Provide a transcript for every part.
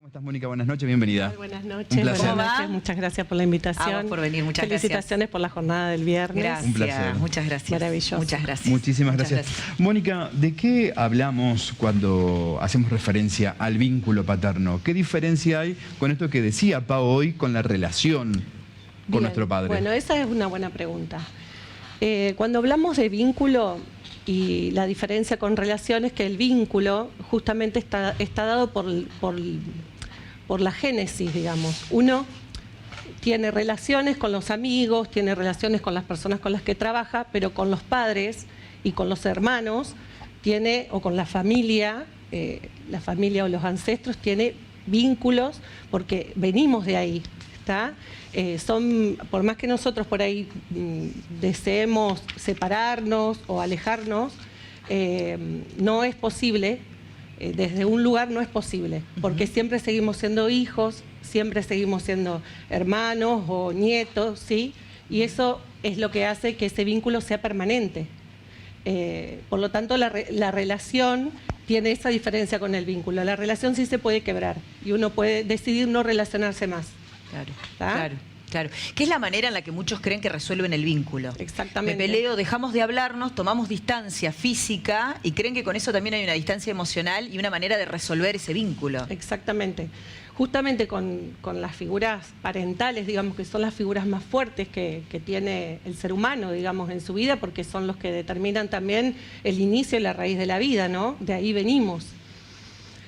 ¿Cómo estás, Mónica? Buenas noches, bienvenida. Muy buenas noches. Un placer. Buenas noches. Muchas gracias por la invitación. A vos por venir, muchas gracias. Felicitaciones por la jornada del viernes. Gracias, Un placer. muchas gracias. Maravilloso. Muchas gracias. Muchísimas Muchas gracias. Mónica, ¿de qué hablamos cuando hacemos referencia al vínculo paterno? ¿Qué diferencia hay con esto que decía Pau hoy con la relación con Bien. nuestro padre? Bueno, esa es una buena pregunta. Cuando hablamos de vínculo y la diferencia con relación es que el vínculo justamente está dado por la génesis, digamos. Uno tiene relaciones con los amigos, tiene relaciones con las personas con las que trabaja, pero con los padres y con los hermanos tiene, o con la familia o los ancestros, tiene vínculos porque venimos de ahí, ¿está? Por más que nosotros por ahí deseemos separarnos o alejarnos, no es posible. Desde un lugar no es posible, porque siempre seguimos siendo hijos, siempre seguimos siendo hermanos o nietos, ¿sí? Y eso es lo que hace que ese vínculo sea permanente. Por lo tanto, la relación tiene esa diferencia con el vínculo. La relación sí se puede quebrar y uno puede decidir no relacionarse más. Claro, ¿Tá? claro. Claro, que es la manera en la que muchos creen que resuelven el vínculo. Exactamente. Me peleo, dejamos de hablarnos, tomamos distancia física y creen que con eso también hay una distancia emocional y una manera de resolver ese vínculo. Exactamente. Justamente con las figuras parentales, digamos, que son las figuras más fuertes que tiene el ser humano, digamos, en su vida, porque son los que determinan también el inicio y la raíz de la vida, ¿no? De ahí venimos.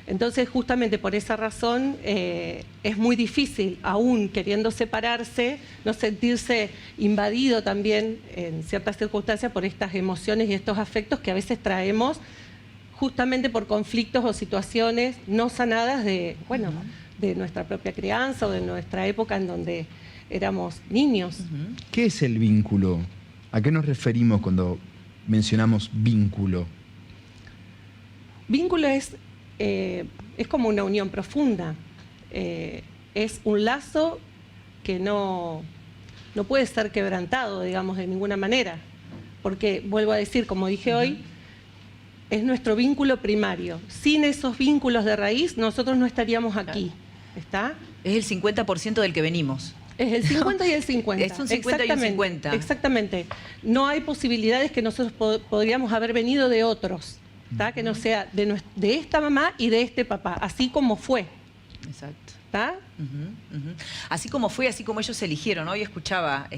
Entonces, justamente por esa razón, es muy difícil, aún queriendo separarse, no sentirse invadido también en ciertas circunstancias por estas emociones y estos afectos que a veces traemos justamente por conflictos o situaciones no sanadas de nuestra propia crianza o de nuestra época en donde éramos niños. ¿Qué es el vínculo? ¿A qué nos referimos cuando mencionamos vínculo? Vínculo es como una unión profunda, es un lazo que no puede ser quebrantado, digamos, de ninguna manera, porque, vuelvo a decir, como dije hoy, es nuestro vínculo primario. Sin esos vínculos de raíz, nosotros no estaríamos aquí, ¿está? Es el 50% del que venimos. Es el 50 y el 50. Es un 50 y un 50. Exactamente. No hay posibilidades que nosotros podríamos haber venido de otros, ¿tá? Que no sea de esta mamá y de este papá, así como fue. Exacto. ¿Tá? Así como fue, así como ellos eligieron. Hoy escuchaba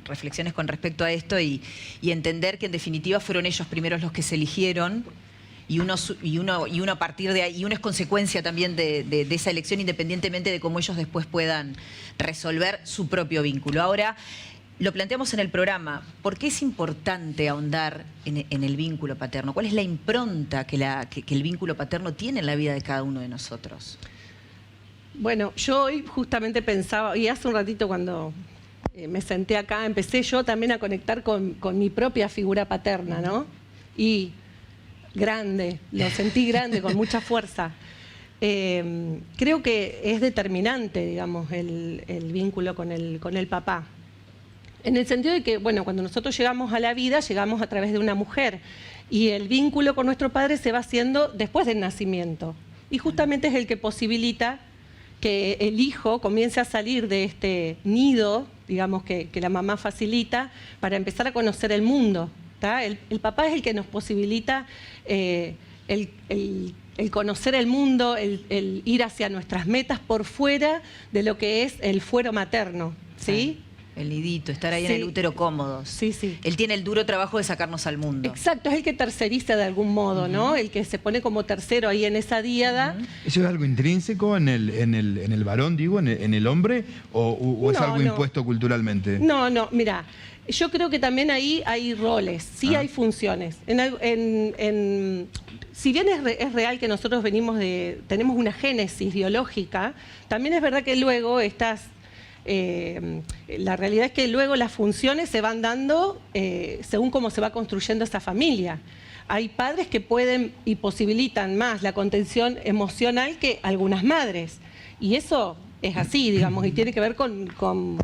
reflexiones con respecto a esto y entender que en definitiva fueron ellos primeros los que se eligieron y uno a partir de ahí, y uno es consecuencia también de esa elección independientemente de cómo ellos después puedan resolver su propio vínculo. Ahora, lo planteamos en el programa, ¿por qué es importante ahondar en el vínculo paterno? ¿Cuál es la impronta que el vínculo paterno tiene en la vida de cada uno de nosotros? Bueno, yo hoy justamente pensaba, y hace un ratito cuando me senté acá, empecé yo también a conectar con mi propia figura paterna, ¿no? Y grande, lo sentí grande, con mucha fuerza. Creo que es determinante, digamos, el vínculo con el papá. En el sentido de que, bueno, cuando nosotros llegamos a la vida, llegamos a través de una mujer. Y el vínculo con nuestro padre se va haciendo después del nacimiento. Y justamente es el que posibilita que el hijo comience a salir de este nido, digamos, que la mamá facilita, para empezar a conocer el mundo, ¿tá? El papá es el que nos posibilita el conocer el mundo, el ir hacia nuestras metas por fuera de lo que es el fuero materno, ¿sí? El nidito, estar ahí en el útero cómodos. Sí, sí. Él tiene el duro trabajo de sacarnos al mundo. Exacto, es el que terceriza de algún modo, ¿no? El que se pone como tercero ahí en esa díada. ¿Eso es algo intrínseco en el varón, digo, en el hombre, o es algo impuesto culturalmente? No, mira, yo creo que también ahí hay roles, sí hay funciones. Si bien es real que nosotros tenemos una génesis biológica, también es verdad que luego la realidad es que luego las funciones se van dando según cómo se va construyendo esa familia. Hay padres que pueden y posibilitan más la contención emocional que algunas madres. Y eso es así, digamos, y tiene que ver con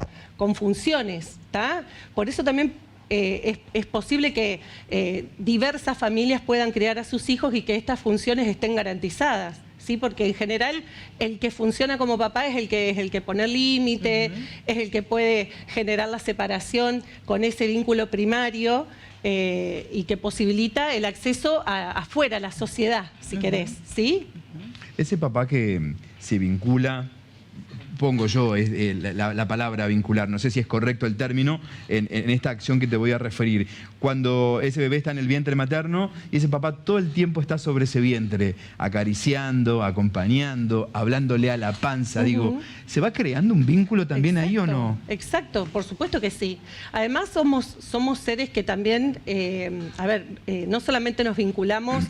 funciones, ¿tá? Por eso también es posible que diversas familias puedan criar a sus hijos y que estas funciones estén garantizadas. ¿sí? Porque en general el que funciona como papá es el que pone el límite, es el que puede generar la separación con ese vínculo primario y que posibilita el acceso afuera, a la sociedad, si querés, ¿sí? Ese papá que se vincula, pongo yo la palabra vincular, no sé si es correcto el término, en esta acción que te voy a referir. Cuando ese bebé está en el vientre materno y ese papá todo el tiempo está sobre ese vientre, acariciando, acompañando, hablándole a la panza, digo, ¿se va creando un vínculo también ahí o no? Exacto, por supuesto que sí. Además somos seres que también, no solamente nos vinculamos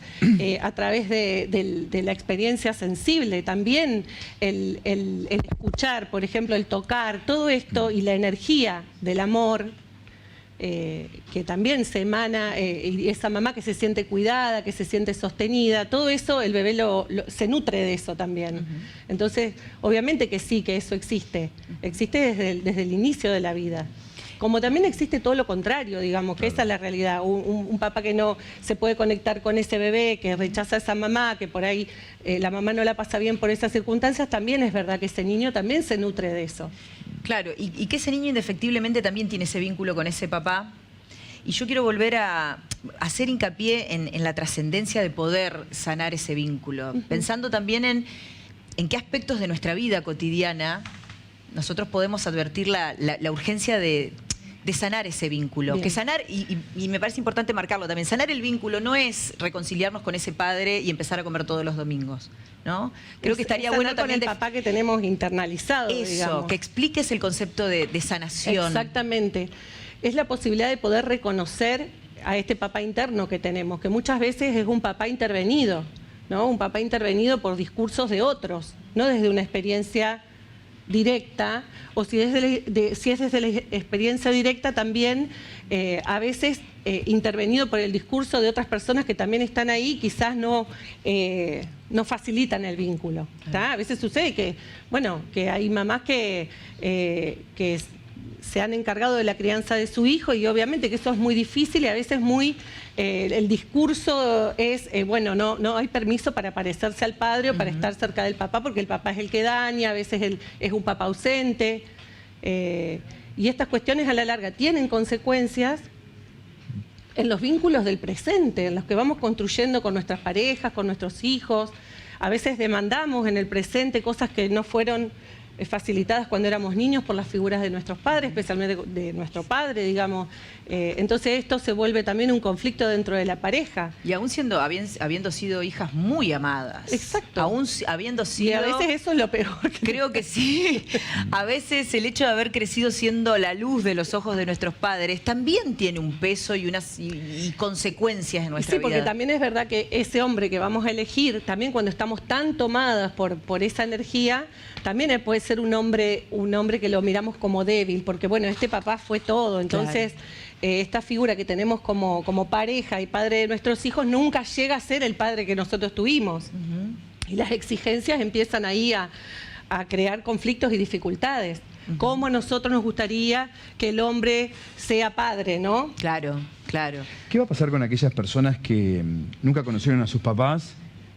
a través de la experiencia sensible, también el escuchar, por ejemplo, el tocar, todo esto y la energía del amor, que también se emana, y esa mamá que se siente cuidada, que se siente sostenida, todo eso el bebé se nutre de eso también. Entonces, obviamente que sí, que eso existe desde el inicio de la vida. Como también existe todo lo contrario, digamos, que esa es la realidad. Un papá que no se puede conectar con ese bebé, que rechaza a esa mamá, que por ahí la mamá no la pasa bien por esas circunstancias, también es verdad que ese niño también se nutre de eso. Claro, y que ese niño indefectiblemente también tiene ese vínculo con ese papá. Y yo quiero volver a hacer hincapié en la trascendencia de poder sanar ese vínculo, pensando también en qué aspectos de nuestra vida cotidiana nosotros podemos advertir la urgencia de sanar ese vínculo. Bien. Que sanar, y me parece importante marcarlo también, sanar el vínculo no es reconciliarnos con ese padre y empezar a comer todos los domingos, ¿no? Creo que estaría bueno también con el papá que tenemos internalizado, eso, digamos. que expliques el concepto de sanación. Exactamente. Es la posibilidad de poder reconocer a este papá interno que tenemos, que muchas veces es un papá intervenido, ¿no? Un papá intervenido por discursos de otros, no desde una experiencia directa, o si es desde la experiencia directa también a veces intervenido por el discurso de otras personas que también están ahí, quizás no facilitan el vínculo, ¿tá? A veces sucede que hay mamás que se han encargado de la crianza de su hijo y obviamente que eso es muy difícil y a veces el discurso es, no hay permiso para parecerse al padre o para estar cerca del papá porque el papá es el que daña, a veces es un papá ausente. Y estas cuestiones a la larga tienen consecuencias en los vínculos del presente, en los que vamos construyendo con nuestras parejas, con nuestros hijos. A veces demandamos en el presente cosas que no fueron facilitadas cuando éramos niños por las figuras de nuestros padres, especialmente de nuestro padre, digamos. Entonces esto se vuelve también un conflicto dentro de la pareja. Y aún habiendo sido hijas muy amadas. Exacto. Aún habiendo sido... Y a veces eso es lo peor. Creo que sí. A veces el hecho de haber crecido siendo la luz de los ojos de nuestros padres también tiene un peso y consecuencias en nuestra vida. Sí, porque también es verdad que ese hombre que vamos a elegir, también cuando estamos tan tomadas por esa energía, también puede ser un hombre que lo miramos como débil, porque bueno, este papá fue todo, entonces claro. Esta figura que tenemos como pareja y padre de nuestros hijos nunca llega a ser el padre que nosotros tuvimos. Y las exigencias empiezan ahí a crear conflictos y dificultades. Cómo a nosotros nos gustaría que el hombre sea padre, ¿no? Claro, claro. ¿Qué va a pasar con aquellas personas que nunca conocieron a sus papás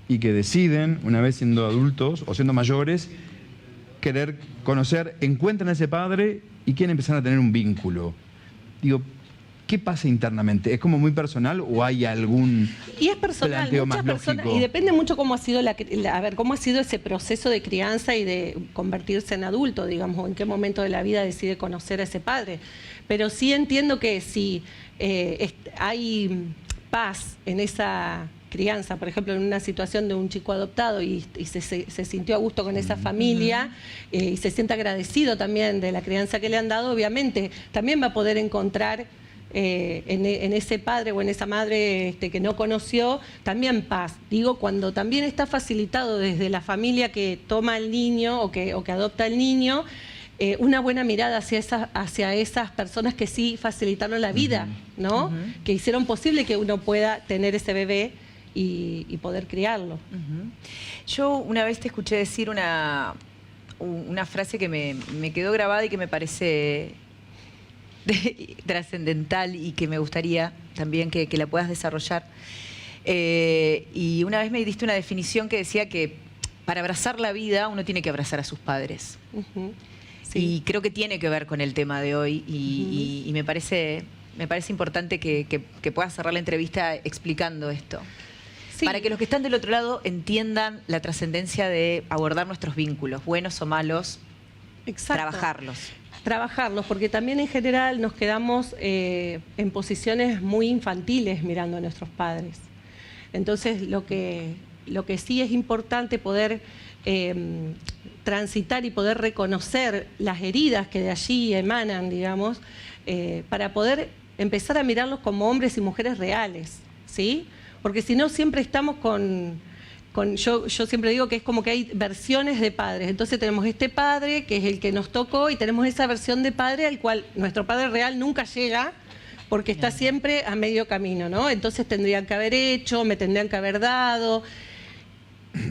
y que deciden, una vez siendo adultos o siendo mayores, querer conocer, encuentran a ese padre y quieren empezar a tener un vínculo? Digo, ¿qué pasa internamente? ¿Es como muy personal o hay algún y es personal, planteo muchas más personas, lógico? Y depende mucho cómo ha sido cómo ha sido ese proceso de crianza y de convertirse en adulto, digamos, o en qué momento de la vida decide conocer a ese padre. Pero sí entiendo que si hay paz en esa crianza, por ejemplo, en una situación de un chico adoptado y se sintió a gusto con esa familia y se siente agradecido también de la crianza que le han dado, obviamente también va a poder encontrar en ese padre o en esa madre que no conoció también paz. Digo, cuando también está facilitado desde la familia que toma el niño o que adopta el niño, una buena mirada hacia esas personas que sí facilitaron la vida, ¿no? Que hicieron posible que uno pueda tener ese bebé y poder criarlo. Yo una vez te escuché decir una frase que me quedó grabada y que me parece trascendental y que me gustaría también que la puedas desarrollar. Y una vez me diste una definición que decía que para abrazar la vida uno tiene que abrazar a sus padres. Ujú. Y creo que tiene que ver con el tema de hoy y me parece importante que puedas cerrar la entrevista explicando esto. Sí. Para que los que están del otro lado entiendan la trascendencia de abordar nuestros vínculos, buenos o malos, Exacto. Trabajarlos, porque también en general nos quedamos en posiciones muy infantiles mirando a nuestros padres. Entonces, lo que sí es importante poder transitar y poder reconocer las heridas que de allí emanan, digamos, para poder empezar a mirarlos como hombres y mujeres reales, ¿sí? Porque si no, siempre estamos yo siempre digo que es como que hay versiones de padres. Entonces tenemos este padre, que es el que nos tocó, y tenemos esa versión de padre al cual nuestro padre real nunca llega, porque está siempre a medio camino, ¿no? Entonces tendrían que haber hecho, me tendrían que haber dado.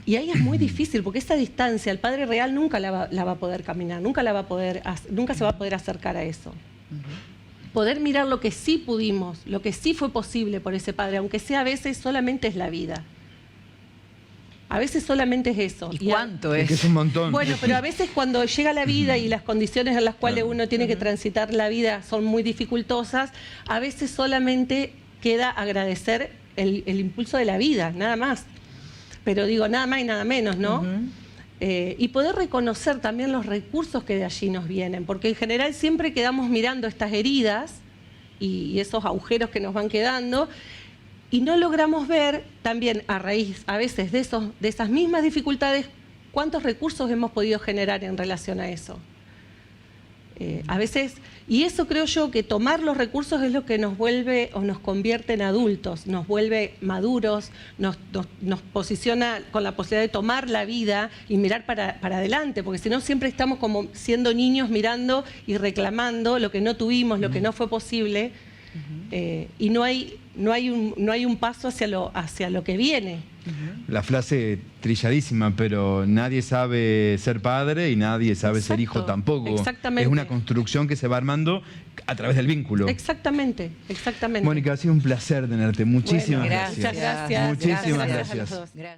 Y ahí es muy difícil, porque esa distancia, el padre real nunca la va a poder caminar, nunca se va a poder acercar a eso. Poder mirar lo que sí pudimos, lo que sí fue posible por ese padre, aunque sea a veces solamente es la vida. A veces solamente es eso. ¿Y cuánto Es que es un montón. Bueno, pero a veces cuando llega la vida y las condiciones en las cuales uno tiene que transitar la vida son muy dificultosas, a veces solamente queda agradecer el impulso de la vida, nada más. Pero digo, nada más y nada menos, ¿no? Y poder reconocer también los recursos que de allí nos vienen, porque en general siempre quedamos mirando estas heridas y esos agujeros que nos van quedando, y no logramos ver también a raíz, a veces, de esas mismas dificultades, cuántos recursos hemos podido generar en relación a eso. A veces, y eso creo yo que tomar los recursos es lo que nos vuelve o nos convierte en adultos, nos vuelve maduros, nos posiciona con la posibilidad de tomar la vida y mirar para adelante, porque si no siempre estamos como siendo niños mirando y reclamando lo que no tuvimos, lo que no fue posible, y no hay un paso hacia lo que viene. La frase trilladísima, pero nadie sabe ser padre y nadie sabe ser hijo tampoco. Exactamente. Es una construcción que se va armando a través del vínculo. Exactamente. Mónica, ha sido un placer tenerte. Muchísimas Bueno, gracias. Muchas gracias. Muchísimas Gracias a los gracias. dos. Gracias.